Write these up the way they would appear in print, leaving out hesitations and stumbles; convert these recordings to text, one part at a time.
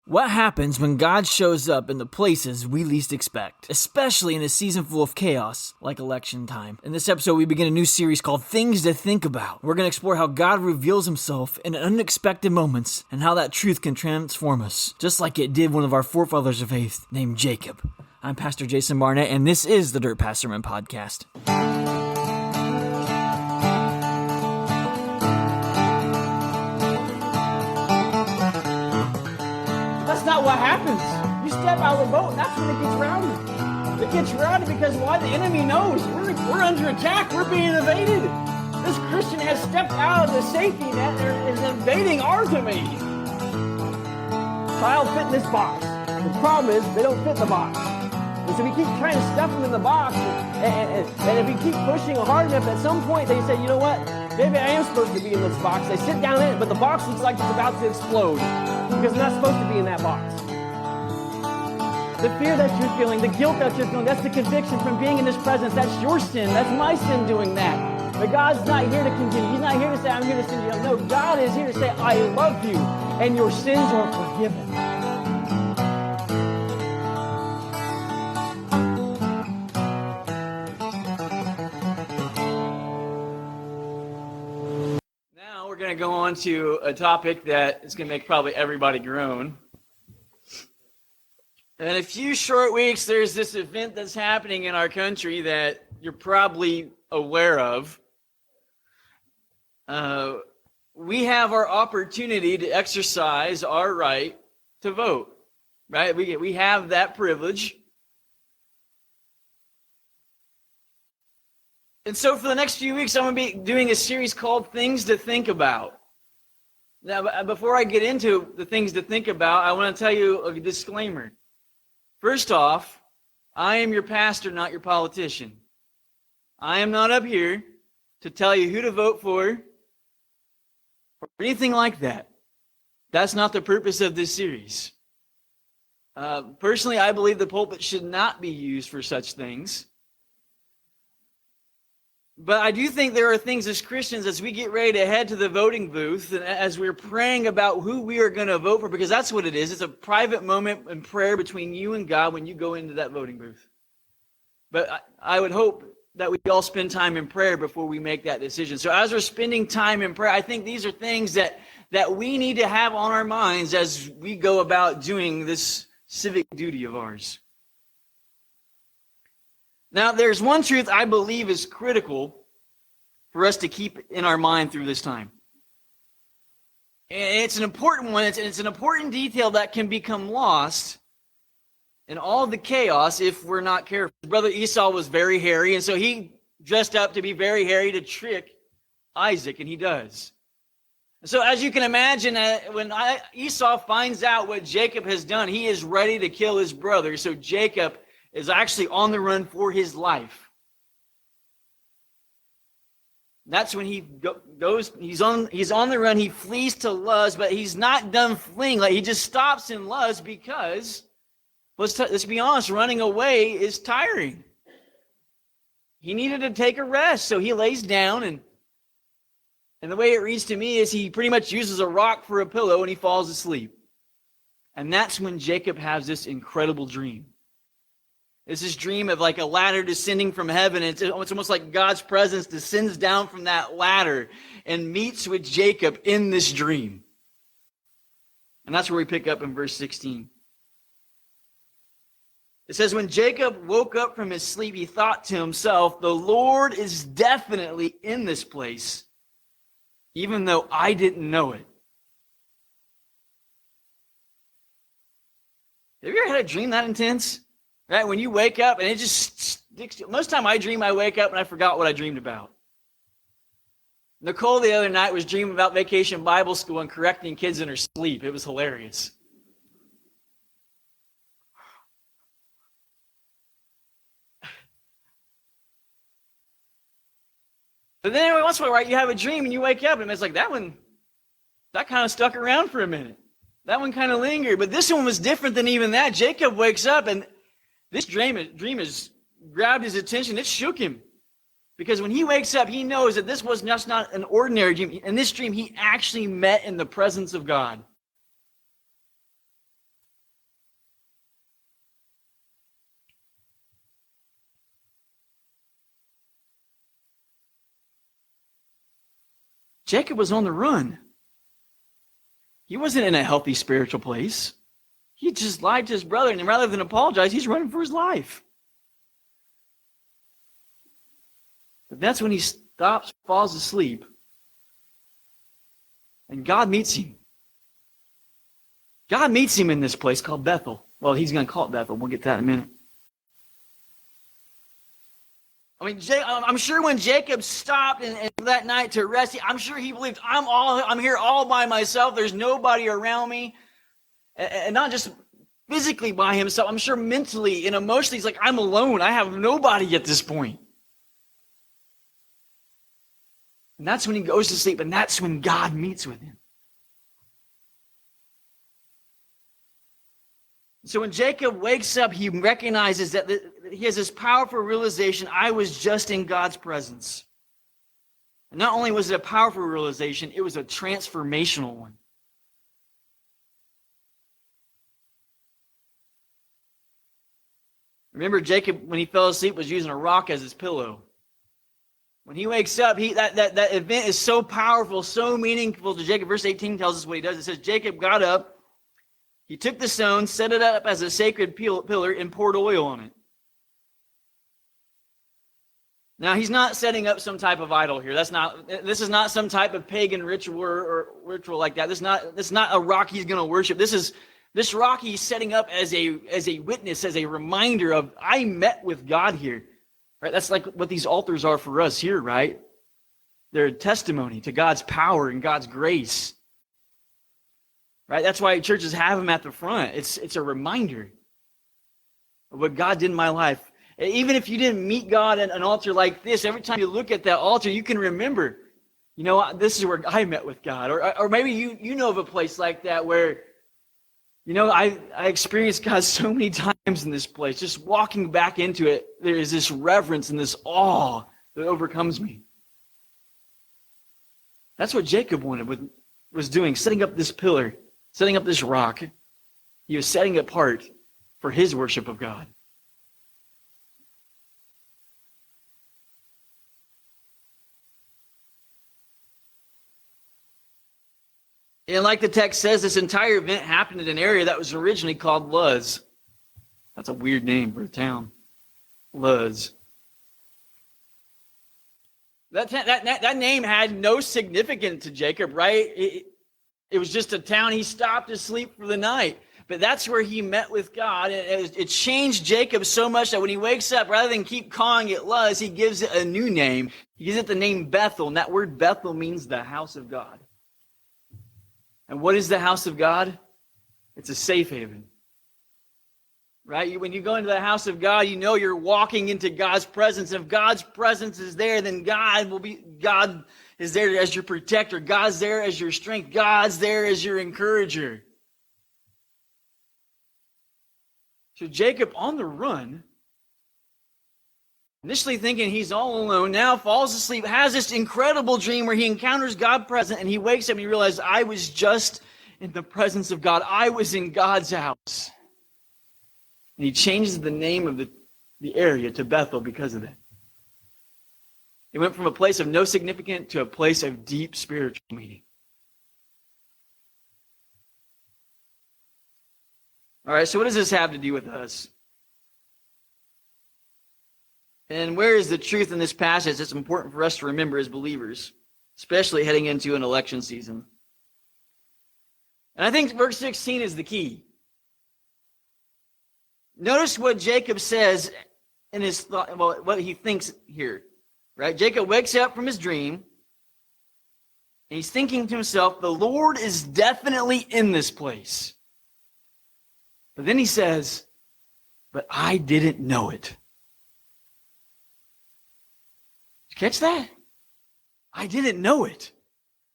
What happens when God shows up in the places we least expect, especially in a season full of chaos like election time? In this episode, we begin a new series called Things to Think About. We're going to explore how God reveals himself in unexpected moments and how that truth can transform us, just like it did one of our forefathers of faith named Jacob. I'm Pastor Jason Barnett, and this is the Dirt Path Sermon Podcast. That's not what happens. You step out of the boat, that's when it gets rowdy. It gets rowdy because why? The enemy knows. We're under attack. We're being invaded. This Christian has stepped out of the safety net and is invading our domain. Child fit in this box. The problem is they don't fit the box. And so we keep trying to stuff them in the box. And if we keep pushing hard enough, at some point they say, you know what? Maybe I am supposed to be in this box. They sit down in it, but the box looks like it's about to explode because they're not supposed to be in that box. The fear that you're feeling, the guilt that you're feeling, that's the conviction from being in his presence. That's your sin. That's my sin doing that. But God's not here to condemn. He's not here to say, I'm here to send you. No, God is here to say, I love you, and your sins are forgiven. Now we're going to go on to a topic that is going to make probably everybody groan. In a few short weeks, there's this event that's happening in our country that you're probably aware of. We have our opportunity to exercise our right to vote, right? We have that privilege. And so for the next few weeks, I'm going to be doing a series called Things to Think About. Now, before I get into the things to think about, I want to tell you a disclaimer. First off, I am your pastor, not your politician. I am not up here to tell you who to vote for or anything like that. That's not the purpose of this series. Personally, I believe the pulpit should not be used for such things. But I do think there are things as Christians, as we get ready to head to the voting booth, and as we're praying about who we are going to vote for, because that's what it is. It's a private moment in prayer between you and God when you go into that voting booth. But I would hope that we all spend time in prayer before we make that decision. So as we're spending time in prayer, I think these are things that we need to have on our minds as we go about doing this civic duty of ours. Now, there's one truth I believe is critical for us to keep in our mind through this time. And it's an important one. It's an important detail that can become lost in all the chaos if we're not careful. Brother Esau was very hairy, and so he dressed up to be very hairy to trick Isaac, and he does. So as you can imagine, when Esau finds out what Jacob has done, he is ready to kill his brother. So Jacob is actually on the run for his life. That's when he goes, he's on the run, he flees to Luz, but he's not done fleeing. Like, he just stops in Luz because, let's be honest, running away is tiring. He needed to take a rest, so he lays down, and the way it reads to me is he pretty much uses a rock for a pillow and he falls asleep. And that's when Jacob has this incredible dream. It's this dream of like a ladder descending from heaven. It's almost like God's presence descends down from that ladder and meets with Jacob in this dream. And that's where we pick up in verse 16. It says, when Jacob woke up from his sleep, he thought to himself, the Lord is definitely in this place, even though I didn't know it. Have you ever had a dream that intense? Right, when you wake up and it just sticks. Most of the time I dream, I wake up and I forgot what I dreamed about. Nicole the other night was dreaming about Vacation Bible School and correcting kids in her sleep. It was hilarious. But then every once in a while, right, you have a dream and you wake up and it's like, that kind of stuck around for a minute. That one kind of lingered. But this one was different than even that. Jacob wakes up and this dream has grabbed his attention. It shook him. Because when he wakes up, he knows that this was just not an ordinary dream. In this dream, he actually met in the presence of God. Jacob was on the run. He wasn't in a healthy spiritual place. He just lied to his brother, and rather than apologize, he's running for his life. But that's when he stops, falls asleep, and God meets him. God meets him in this place called Bethel. Well, he's going to call it Bethel. We'll get to that in a minute. I mean, I'm sure when Jacob stopped and that night to rest, I'm sure he believed, I'm here all by myself. There's nobody around me. And not just physically by himself. I'm sure mentally and emotionally, he's like, I'm alone. I have nobody at this point. And that's when he goes to sleep, and that's when God meets with him. So when Jacob wakes up, he recognizes that he has this powerful realization, I was just in God's presence. And not only was it a powerful realization, it was a transformational one. Remember, Jacob, when he fell asleep, was using a rock as his pillow. When he wakes up, that event is so powerful, so meaningful to Jacob. Verse 18 tells us what he does. It says, Jacob got up, he took the stone, set it up as a sacred pillar, and poured oil on it. Now, he's not setting up some type of idol here. This is not some type of pagan ritual or ritual like that. This is not a rock he's going to worship. This rock he's setting up as a witness, as a reminder of, I met with God here. Right? That's like what these altars are for us here, right? They're a testimony to God's power and God's grace. Right? That's why churches have them at the front. It's a reminder of what God did in my life. Even if you didn't meet God at an altar like this, every time you look at that altar, you can remember, this is where I met with God. Or maybe you know of a place like that where, I experienced God so many times in this place. Just walking back into it, there is this reverence and this awe that overcomes me. That's what Jacob was doing, setting up this pillar, setting up this rock. He was setting it apart for his worship of God. And like the text says, this entire event happened in an area that was originally called Luz. That's a weird name for a town. Luz. That name had no significance to Jacob, right? It was just a town he stopped to sleep for the night. But that's where he met with God. It changed Jacob so much that when he wakes up, rather than keep calling it Luz, he gives it a new name. He gives it the name Bethel. And that word Bethel means the house of God. And what is the house of God? It's a safe haven. Right? When you go into the house of God, you're walking into God's presence. And if God's presence is there, then God is there as your protector. God's there as your strength. God's there as your encourager. So Jacob, on the run, initially thinking he's all alone, now falls asleep, has this incredible dream where he encounters God present, and he wakes up and he realizes, I was just in the presence of God. I was in God's house. And he changes the name of the area to Bethel because of that. It went from a place of no significance to a place of deep spiritual meaning. All right, so what does this have to do with us? And where is the truth in this passage that's important for us to remember as believers, especially heading into an election season? And I think verse 16 is the key. Notice what Jacob says in his thought, what he thinks here. Right? Jacob wakes up from his dream, and he's thinking to himself, the Lord is definitely in this place. But then he says, but I didn't know it. Catch that? I didn't know it.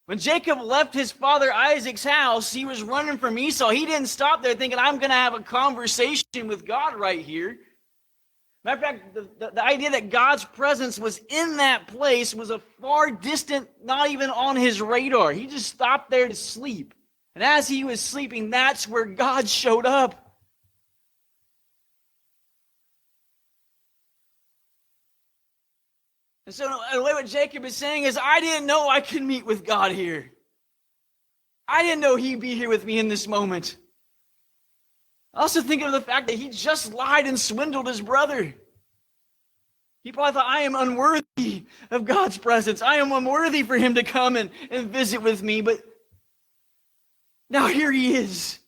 When Jacob left his father Isaac's house, he was running from Esau. He didn't stop there thinking, I'm going to have a conversation with God right here. Matter of fact, the idea that God's presence was in that place was a far distant, not even on his radar. He just stopped there to sleep. And as he was sleeping, that's where God showed up. And so in a way what Jacob is saying is, I didn't know I could meet with God here. I didn't know he'd be here with me in this moment. I also think of the fact that he just lied and swindled his brother. He probably thought, I am unworthy of God's presence. I am unworthy for him to come and visit with me. But now here he is,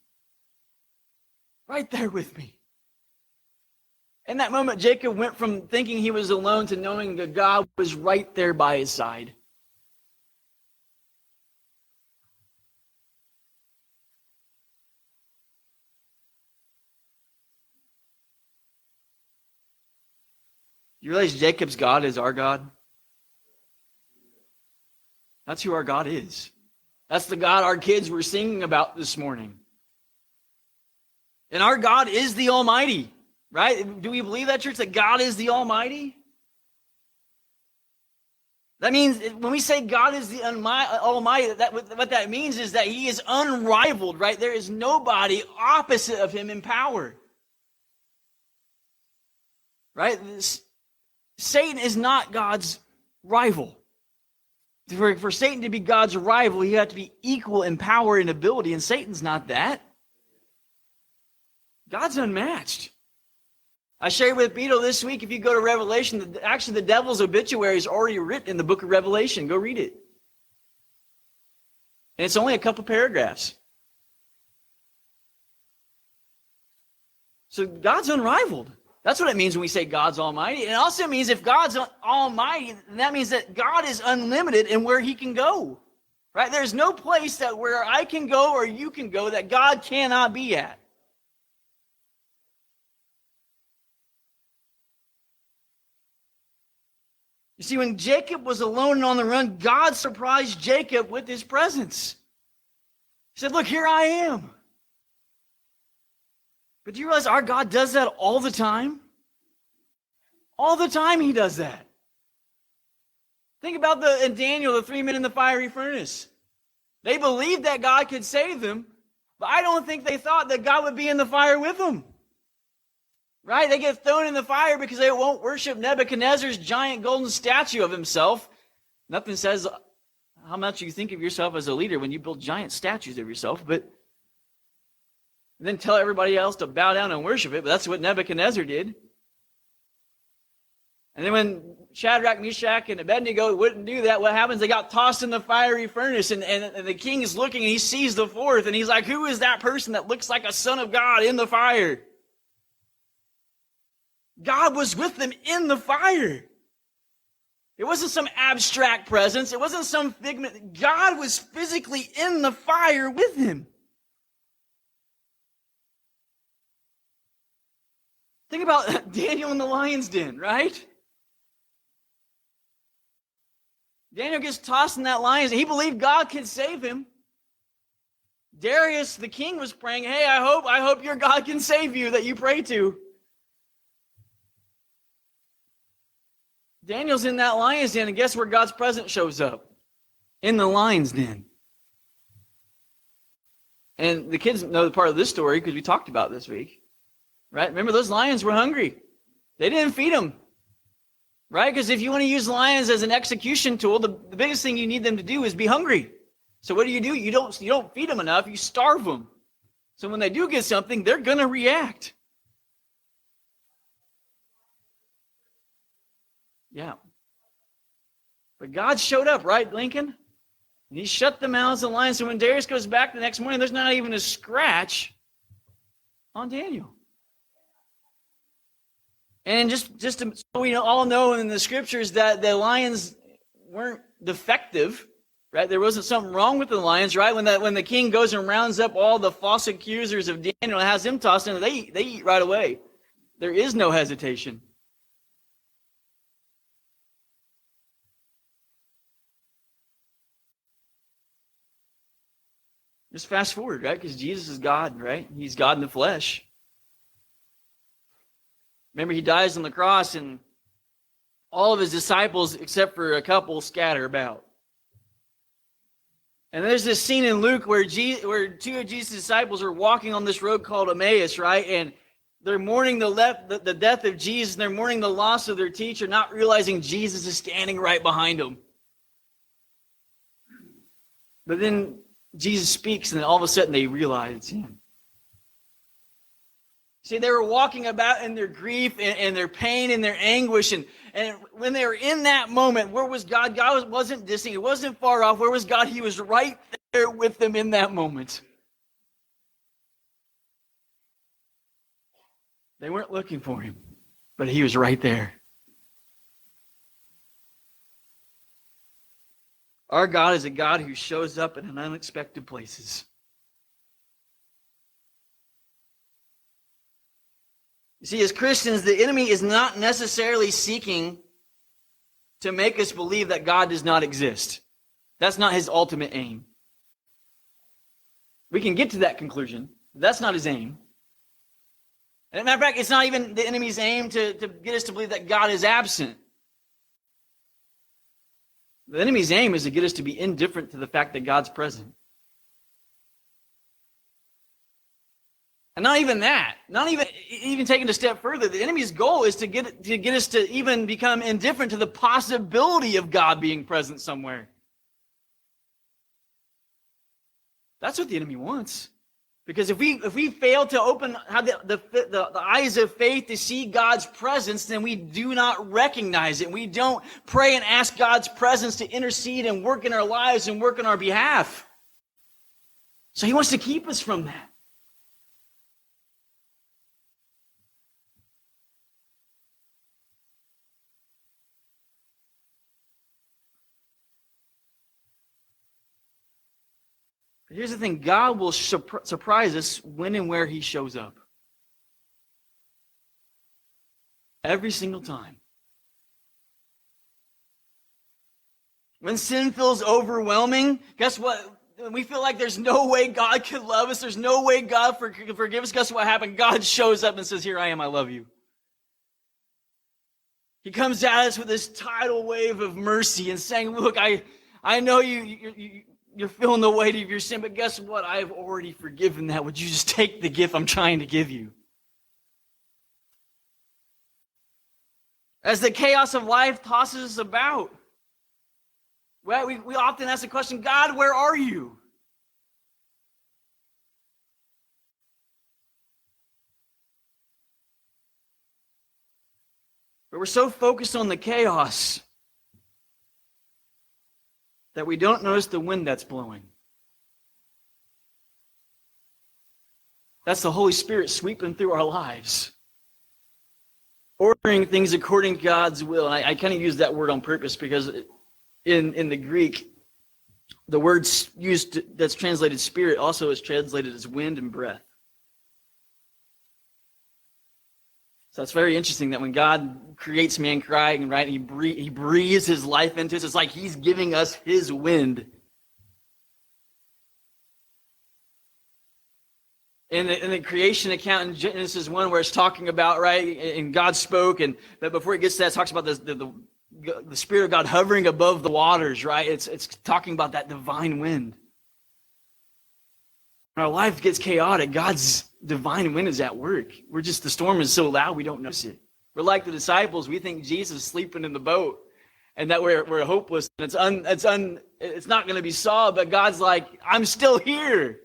right there with me. In that moment, Jacob went from thinking he was alone to knowing that God was right there by his side. You realize Jacob's God is our God? That's who our God is. That's the God our kids were singing about this morning. And our God is the Almighty, right? Do we believe that, church, that God is the Almighty? That means when we say God is the Almighty, what that means is that he is unrivaled, right? There is nobody opposite of him in power. Right? Satan is not God's rival. For Satan to be God's rival, he had to be equal in power and ability, and Satan's not that. God's unmatched. I shared with Beto this week, if you go to Revelation, actually the devil's obituary is already written in the book of Revelation. Go read it. And it's only a couple paragraphs. So God's unrivaled. That's what it means when we say God's almighty. And it also means if God's almighty, then that means that God is unlimited in where he can go. Right? There's no place that where I can go or you can go that God cannot be at. You see, when Jacob was alone and on the run, God surprised Jacob with his presence. He said, look, here I am. But do you realize our God does that all the time? All the time he does that. Think about in Daniel, the 3 men in the fiery furnace. They believed that God could save them, but I don't think they thought that God would be in the fire with them. Right? They get thrown in the fire because they won't worship Nebuchadnezzar's giant golden statue of himself. Nothing says how much you think of yourself as a leader when you build giant statues of yourself, but then tell everybody else to bow down and worship it. But that's what Nebuchadnezzar did. And then when Shadrach, Meshach, and Abednego wouldn't do that, what happens? They got tossed in the fiery furnace, and the king is looking, and he sees the fourth, and he's like, who is that person that looks like a son of God in the fire? God was with them in the fire. It wasn't some abstract presence. It wasn't some figment. God was physically in the fire with him. Think about Daniel in the lion's den, right? Daniel gets tossed in that lion's den. He believed God could save him. Darius, the king, was praying, hey, I hope your God can save you that you pray to. Daniel's in that lion's den, and guess where God's presence shows up? In the lion's den. And the kids know the part of this story because we talked about it this week. Right? Remember, those lions were hungry. They didn't feed them. Right? Because if you want to use lions as an execution tool, the biggest thing you need them to do is be hungry. So what do? You don't feed them enough, you starve them. So when they do get something, they're going to react. Yeah. But God showed up, right, Lincoln? And he shut the mouths of the lions. So when Darius goes back the next morning, there's not even a scratch on Daniel. And just so we all know in the scriptures that the lions weren't defective, right? There wasn't something wrong with the lions, right? When the king goes and rounds up all the false accusers of Daniel and has them tossed in, they eat right away. There is no hesitation. Just fast forward, right? Because Jesus is God, right? He's God in the flesh. Remember, he dies on the cross, and all of his disciples, except for a couple, scatter about. And there's this scene in Luke where two of Jesus' disciples are walking on this road called Emmaus, right? And They're mourning the death of Jesus, and they're mourning the loss of their teacher, not realizing Jesus is standing right behind them. But then Jesus speaks, and then all of a sudden they realize it's him. See, they were walking about in their grief and their pain and their anguish. And when they were in that moment, where was God? God wasn't distant. He wasn't far off. Where was God? He was right there with them in that moment. They weren't looking for him, but he was right there. Our God is a God who shows up in unexpected places. You see, as Christians, the enemy is not necessarily seeking to make us believe that God does not exist. That's not his ultimate aim. We can get to that conclusion. That's not his aim. And as a matter of fact, it's not even the enemy's aim to get us to believe that God is absent. The enemy's aim is to get us to be indifferent to the fact that God's present. And not even that. Not even taking it a step further. The enemy's goal is to get us to even become indifferent to the possibility of God being present somewhere. That's what the enemy wants. Because if we fail to have the eyes of faith to see God's presence, then we do not recognize it. We don't pray and ask God's presence to intercede and work in our lives and work on our behalf. So he wants to keep us from that. But here's the thing, God will surprise us when and where he shows up. Every single time. When sin feels overwhelming, guess what? When we feel like there's no way God could love us, there's no way God could forgive us, guess what happened? God shows up and says, here I am, I love you. He comes at us with this tidal wave of mercy and saying, look, I know you're feeling the weight of your sin, but guess what? I've already forgiven that. Would you just take the gift I'm trying to give you? As the chaos of life tosses us about, well, we often ask the question, God, where are you? But we're so focused on the chaos that we don't notice the wind that's blowing. That's the Holy Spirit sweeping through our lives, ordering things according to God's will. And I kind of use that word on purpose because in the Greek, the word used that's translated spirit also is translated as wind and breath. So it's very interesting that when God creates mankind, right, he breathes his life into us. It's like he's giving us his wind. In the creation account in Genesis 1, where it's talking about, right, and God spoke, and but before it gets to that, it talks about the Spirit of God hovering above the waters, right? It's talking about that divine wind. When our life gets chaotic, God's divine wind is at work. The storm is so loud we don't notice it. We're like the disciples. We think Jesus is sleeping in the boat and that we're hopeless. And it's not going to be solved, but God's like, I'm still here.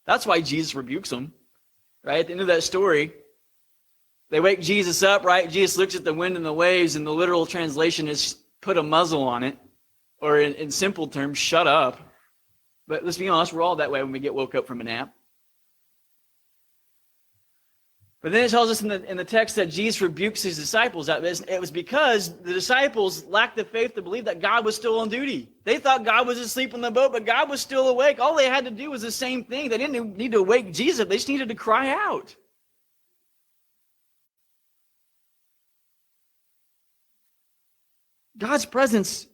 That's why Jesus rebukes them, right? At the end of that story, they wake Jesus up, right? Jesus looks at the wind and the waves, and the literal translation is put a muzzle on it, or in simple terms, shut up. But let's be honest, we're all that way when we get woke up from a nap. But then it tells us in the text that Jesus rebukes his disciples. It was because the disciples lacked the faith to believe that God was still on duty. They thought God was asleep in the boat, but God was still awake. All they had to do was the same thing. They didn't need to wake Jesus up. They just needed to cry out. God's presence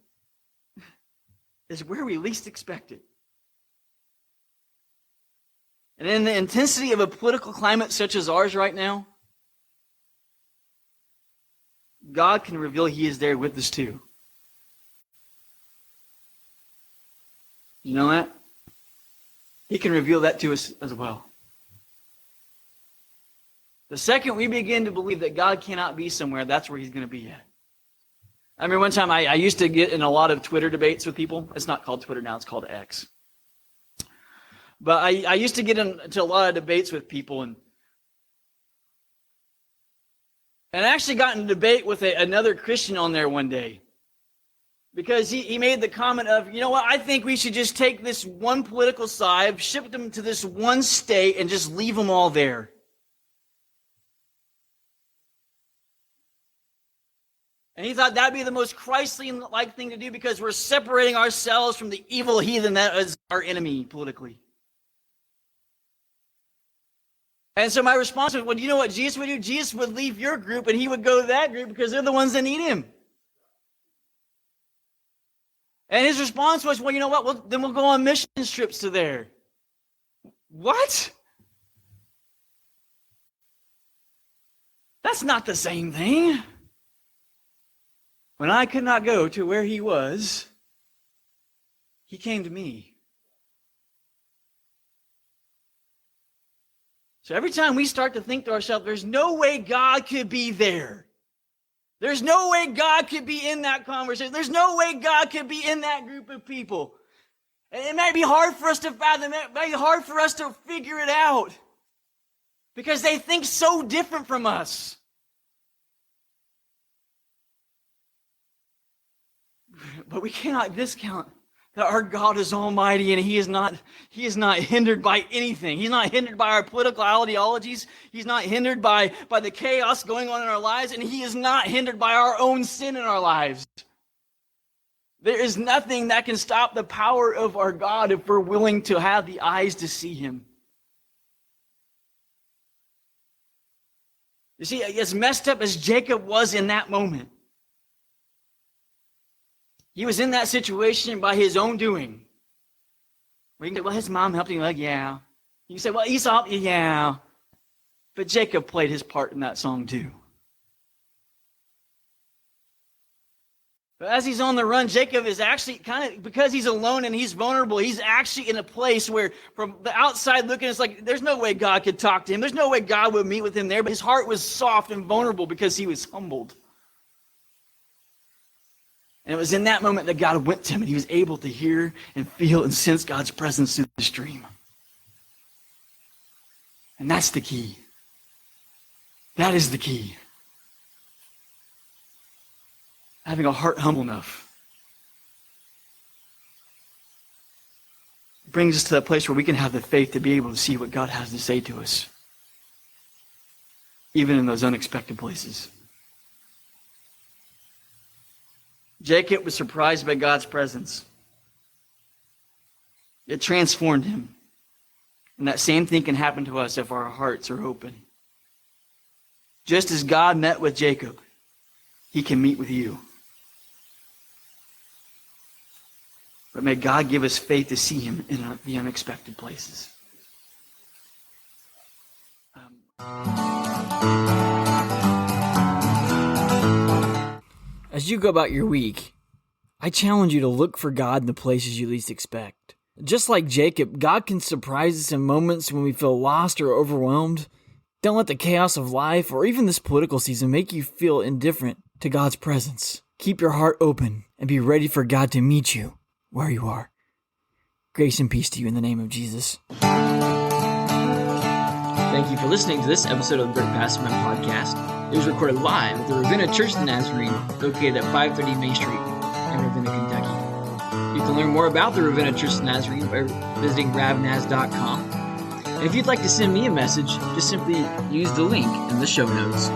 is where we least expect it. And in the intensity of a political climate such as ours right now, God can reveal he is there with us too. You know that? He can reveal that to us as well. The second we begin to believe that God cannot be somewhere, that's where he's going to be at. I remember one time I used to get in a lot of Twitter debates with people. It's not called Twitter now, it's called X. But I used to get into a lot of debates with people, and I actually got in a debate with another Christian on there one day. Because he made the comment of, you know what, I think we should just take this one political side, ship them to this one state, and just leave them all there. And he thought that'd be the most Christ-like thing to do because we're separating ourselves from the evil heathen that is our enemy politically. And so my response was, well, you know what Jesus would do? Jesus would leave your group and he would go to that group because they're the ones that need him. And his response was, well, you know what? Well, then we'll go on mission trips to there. What? That's not the same thing. When I could not go to where he was, he came to me. So every time we start to think to ourselves, there's no way God could be there. There's no way God could be in that conversation. There's no way God could be in that group of people. And it might be hard for us to fathom. It might be hard for us to figure it out. Because they think so different from us. But we cannot discount that our God is almighty and he is not hindered by anything. He's not hindered by our political ideologies. He's not hindered by the chaos going on in our lives, and he is not hindered by our own sin in our lives. There is nothing that can stop the power of our God if we're willing to have the eyes to see him. You see, as messed up as Jacob was in that moment, he was in that situation by his own doing. Where you can say, well, his mom helped him. Like, yeah. You can say, well, Esau, yeah. But Jacob played his part in that song too. But as he's on the run, Jacob is actually kind of, because he's alone and he's vulnerable, he's actually in a place where from the outside looking, it's like, there's no way God could talk to him. There's no way God would meet with him there. But his heart was soft and vulnerable because he was humbled. And it was in that moment that God went to him and he was able to hear and feel and sense God's presence through the stream. And that's the key. That is the key. Having a heart humble enough brings us to that place where we can have the faith to be able to see what God has to say to us, even in those unexpected places. Jacob was surprised by God's presence. It transformed him. And that same thing can happen to us if our hearts are open. Just as God met with Jacob, he can meet with you. But may God give us faith to see him in the unexpected places. As you go about your week, I challenge you to look for God in the places you least expect. Just like Jacob, God can surprise us in moments when we feel lost or overwhelmed. Don't let the chaos of life or even this political season make you feel indifferent to God's presence. Keep your heart open and be ready for God to meet you where you are. Grace and peace to you in the name of Jesus. Thank you for listening to this episode of the Brick Pastor Man Podcast. It was recorded live at the Ravenna Church of the Nazarene, located at 530 Main Street in Ravenna, Kentucky. You can learn more about the Ravenna Church of the Nazarene by visiting ravnaz.com. And if you'd like to send me a message, just simply use the link in the show notes.